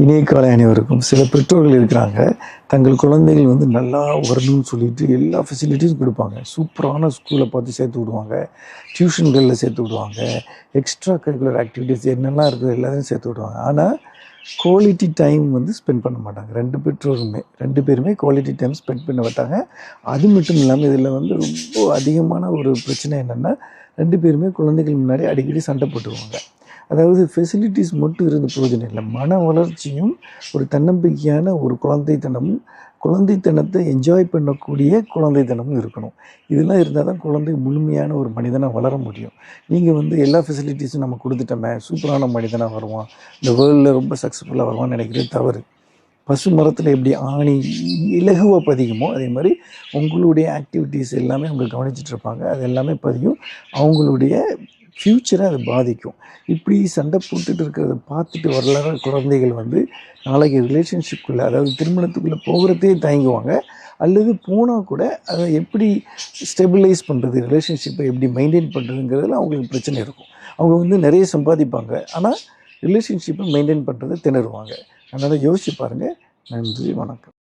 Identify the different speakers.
Speaker 1: இணைய காலை அனைவருக்கும். சில பெற்றோர்கள் இருக்கிறாங்க, தங்கள் குழந்தைகள் வந்து நல்லா வரணும்னு சொல்லிட்டு எல்லா ஃபெசிலிட்டிஸும் கொடுப்பாங்க. சூப்பரான ஸ்கூலை பார்த்து சேர்த்து விடுவாங்க, டியூஷன்களில் சேர்த்து விடுவாங்க, எக்ஸ்ட்ரா கரிக்குலர் ஆக்டிவிட்டீஸ் என்னெல்லாம் இருக்குது எல்லாத்தையும் சேர்த்து விடுவாங்க. ஆனால் குவாலிட்டி டைம் வந்து ஸ்பெண்ட் பண்ண மாட்டாங்க. 2 பேருமே குவாலிட்டி டைம் ஸ்பெண்ட் பண்ண மாட்டாங்க. அது மட்டும் இல்லாமல் இதில் வந்து ரொம்ப அதிகமான ஒரு பிரச்சனை என்னென்னா, 2 பேருமே குழந்தைகள் முன்னாடி அடிக்கடி சண்டை போட்டுருவாங்க. அதாவது ஃபெசிலிட்டிஸ் மட்டும் இருந்து பிரயோஜனம் இல்லை. மன வளர்ச்சியும் ஒரு தன்னம்பிக்கையான ஒரு குழந்தைத்தனமும், குழந்தைத்தனத்தை என்ஜாய் பண்ணக்கூடிய குழந்தைத்தனமும் இருக்கணும். இதெல்லாம் இருந்தால் தான் குழந்தை முழுமையான ஒரு மனிதனாக வளர முடியும். நீங்கள் வந்து எல்லா ஃபெசிலிட்டிஸும் நம்ம கொடுத்துட்டோமே, சூப்பரான மனிதனாக வருவான், இந்த வேர்ல்டில் ரொம்ப சக்ஸஸ்ஃபுல்லாக வருவான்னு நினைக்கிறது தவறு. பசு மரத்தில் எப்படி ஆணி இலகுவாக பதியுமோ அதே மாதிரி உங்களுடைய ஆக்டிவிட்டீஸ் எல்லாமே அவங்க கவனிச்சிட்ருப்பாங்க. அது எல்லாமே பதியும். அவங்களுடைய ஃப்யூச்சரை அது பாதிக்கும். இப்படி சண்டை போட்டுட்டு இருக்கிறத பார்த்துட்டு வளர குழந்தைகள் வந்து நாளைக்கு ரிலேஷன்ஷிப்புக்குள்ளே, அதாவது திருமணத்துக்குள்ளே போகிறதே தயங்குவாங்க. அல்லது போனால் கூட அதை எப்படி ஸ்டெபிலைஸ் பண்ணுறது, ரிலேஷன்ஷிப்பை எப்படி மெயின்டைன் பண்ணுறதுங்கிறதுல அவங்களுக்கு பிரச்சனை இருக்கும். அவங்க வந்து நிறைய சம்பாதிப்பாங்க, ஆனால் ரிலேஷன்ஷிப்பை மெயின்டைன் பண்ணுறதை திணறுவாங்க. அதனால் யோசிச்சு பாருங்கள். நன்றி, வணக்கம்.